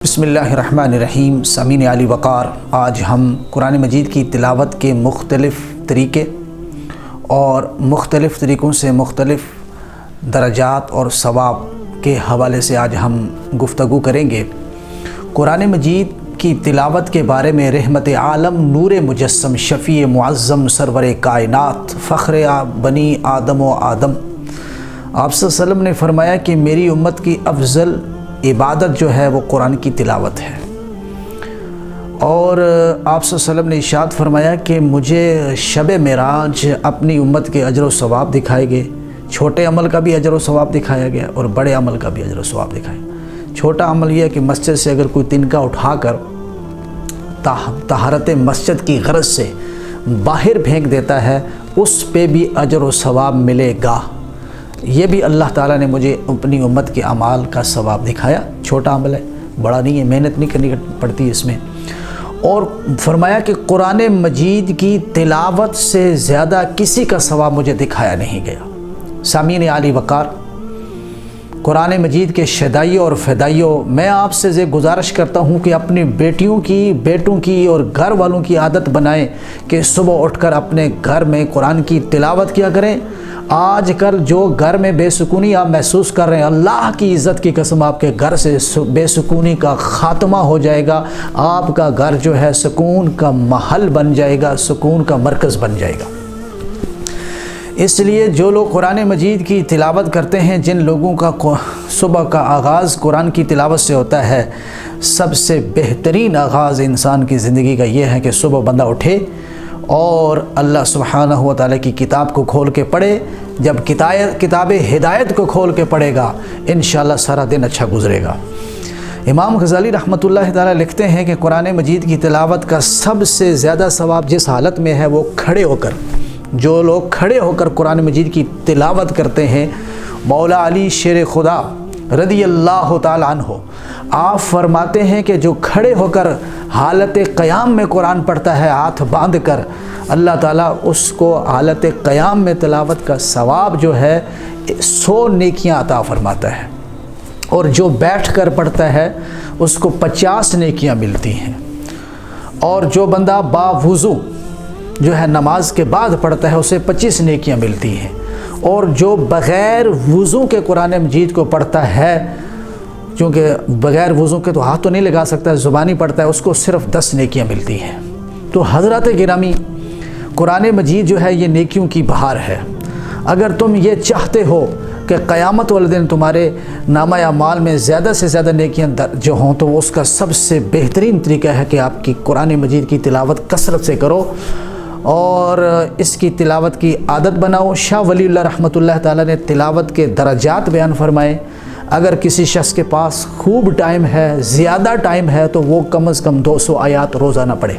بسم اللہ الرحمن الرحیم۔ سامعین علی وقار، آج ہم قرآن مجید کی تلاوت کے مختلف طریقے اور مختلف طریقوں سے مختلف درجات اور ثواب کے حوالے سے آج ہم گفتگو کریں گے۔ قرآن مجید کی تلاوت کے بارے میں رحمت عالم، نور مجسم، شفیع معظم، سرور کائنات، فخر بنی آدم و آدم آپ صلی اللہ علیہ وسلم نے فرمایا کہ میری امت کی افضل عبادت جو ہے وہ قرآن کی تلاوت ہے، اور آپ صلی اللہ علیہ وسلم نے ارشاد فرمایا کہ مجھے شب معراج اپنی امت کے اجر و ثواب دکھائے گئے۔ چھوٹے عمل کا بھی اجر و ثواب دکھایا گیا اور بڑے عمل کا بھی اجر و ثواب دکھایا گیا۔ چھوٹا عمل یہ ہے کہ مسجد سے اگر کوئی تنکا اٹھا کر طہارت مسجد کی غرض سے باہر پھینک دیتا ہے، اس پہ بھی اجر و ثواب ملے گا۔ یہ بھی اللہ تعالیٰ نے مجھے اپنی امت کے اعمال کا ثواب دکھایا۔ چھوٹا عمل ہے، بڑا نہیں ہے، محنت نہیں کرنی پڑتی اس میں۔ اور فرمایا کہ قرآن مجید کی تلاوت سے زیادہ کسی کا ثواب مجھے دکھایا نہیں گیا۔ سامعین عالی وقار، قرآن مجید کے شدائیوں اور فدائیوں، میں آپ سے یہ گزارش کرتا ہوں کہ اپنی بیٹیوں کی، بیٹوں کی اور گھر والوں کی عادت بنائیں کہ صبح اٹھ کر اپنے گھر میں قرآن کی تلاوت کیا کریں۔ آج کل جو گھر میں بے سکونی آپ محسوس کر رہے ہیں، اللہ کی عزت کی قسم آپ کے گھر سے بے سکونی کا خاتمہ ہو جائے گا۔ آپ کا گھر جو ہے سکون کا محل بن جائے گا، سکون کا مرکز بن جائے گا۔ اس لیے جو لوگ قرآن مجید کی تلاوت کرتے ہیں، جن لوگوں کا صبح کا آغاز قرآن کی تلاوت سے ہوتا ہے، سب سے بہترین آغاز انسان کی زندگی کا یہ ہے کہ صبح بندہ اٹھے اور اللہ سبحانہ و تعالیٰ کی کتاب کو کھول کے پڑھے۔ جب کتاب ہدایت کو کھول کے پڑھے گا، انشاءاللہ سارا دن اچھا گزرے گا۔ امام غزالی رحمۃ اللہ تعالیٰ لکھتے ہیں کہ قرآن مجید کی تلاوت کا سب سے زیادہ ثواب جس حالت میں ہے وہ کھڑے ہو کر، جو لوگ کھڑے ہو کر قرآن مجید کی تلاوت کرتے ہیں۔ مولا علی شیر خدا رضی اللہ تعالیٰ عنہ آپ فرماتے ہیں کہ جو کھڑے ہو کر حالت قیام میں قرآن پڑھتا ہے ہاتھ باندھ کر، اللہ تعالیٰ اس کو حالت قیام میں تلاوت کا ثواب جو ہے 100 نیکیاں عطا فرماتا ہے، اور جو بیٹھ کر پڑھتا ہے اس کو 50 نیکیاں ملتی ہیں، اور جو بندہ باوضو جو ہے نماز کے بعد پڑھتا ہے اسے 25 نیکیاں ملتی ہیں، اور جو بغیر وضو کے قرآن مجید کو پڑھتا ہے، کیونکہ بغیر وضو کے تو ہاتھ تو نہیں لگا سکتا، زبانی پڑھتا ہے، اس کو صرف 10 نیکیاں ملتی ہیں۔ تو حضرات گرامی، قرآن مجید جو ہے یہ نیکیوں کی بہار ہے۔ اگر تم یہ چاہتے ہو کہ قیامت والے دن تمہارے نامہ اعمال میں زیادہ سے زیادہ نیکیاں جو ہوں، تو اس کا سب سے بہترین طریقہ ہے کہ آپ کی قرآن مجید کی تلاوت کثرت سے کرو اور اس کی تلاوت کی عادت بناؤ۔ شاہ ولی اللہ رحمۃ اللہ تعالیٰ نے تلاوت کے درجات بیان فرمائے۔ اگر کسی شخص کے پاس خوب ٹائم ہے، زیادہ ٹائم ہے، تو وہ کم از کم 200 آیات روزانہ پڑھے،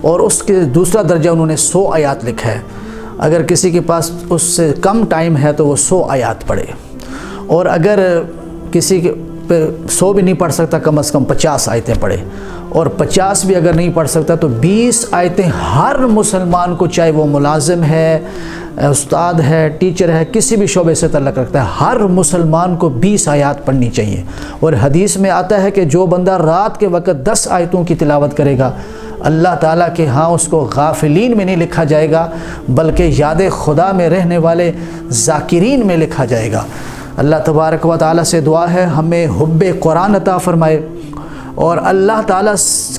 اور اس کے دوسرا درجہ انہوں نے 100 آیات لکھا ہے۔ اگر کسی کے پاس اس سے کم ٹائم ہے تو وہ 100 آیات پڑھے، اور اگر کسی کے 100 بھی نہیں پڑھ سکتا، کم از کم 50 آیتیں پڑھے، اور 50 بھی اگر نہیں پڑھ سکتا تو 20 آیتیں ہر مسلمان کو، چاہے وہ ملازم ہے، استاد ہے، ٹیچر ہے، کسی بھی شعبے سے تعلق رکھتا ہے، ہر مسلمان کو 20 آیات پڑھنی چاہیے۔ اور حدیث میں آتا ہے کہ جو بندہ رات کے وقت 10 آیتوں کی تلاوت کرے گا، اللہ تعالیٰ کے ہاں اس کو غافلین میں نہیں لکھا جائے گا، بلکہ یاد خدا میں رہنے والے ذاکرین میں لکھا جائے گا۔ اللہ تبارک و تعالیٰ سے دعا ہے ہمیں حب قرآن عطا فرمائے، اور اللہ تعالیٰ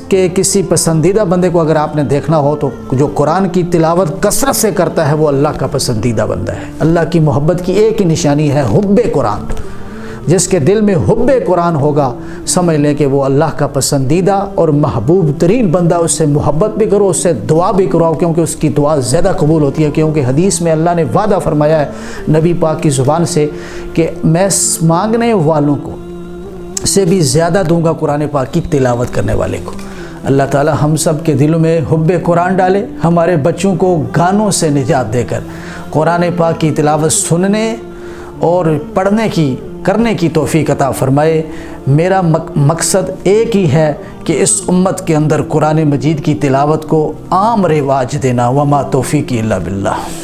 کے کسی پسندیدہ بندے کو اگر آپ نے دیکھنا ہو تو جو قرآن کی تلاوت کثرت سے کرتا ہے وہ اللہ کا پسندیدہ بندہ ہے۔ اللہ کی محبت کی ایک ہی نشانی ہے حب قرآن۔ جس کے دل میں حب قرآن ہوگا، سمجھ لیں کہ وہ اللہ کا پسندیدہ اور محبوب ترین بندہ، اس سے محبت بھی کرو، اس سے دعا بھی کرو، کیونکہ اس کی دعا زیادہ قبول ہوتی ہے۔ کیونکہ حدیث میں اللہ نے وعدہ فرمایا ہے نبی پاک کی زبان سے کہ میں مانگنے والوں کو سے بھی زیادہ دوں گا قرآن پاک کی تلاوت کرنے والے کو۔ اللہ تعالیٰ ہم سب کے دلوں میں حب قرآن ڈالے، ہمارے بچوں کو گانوں سے نجات دے کر قرآن پاک کی تلاوت سننے اور پڑھنے کی، کرنے کی توفیق عطا فرمائے۔ میرا مقصد ایک ہی ہے کہ اس امت کے اندر قرآن مجید کی تلاوت کو عام رواج دینا۔ وما توفیقی الا باللہ۔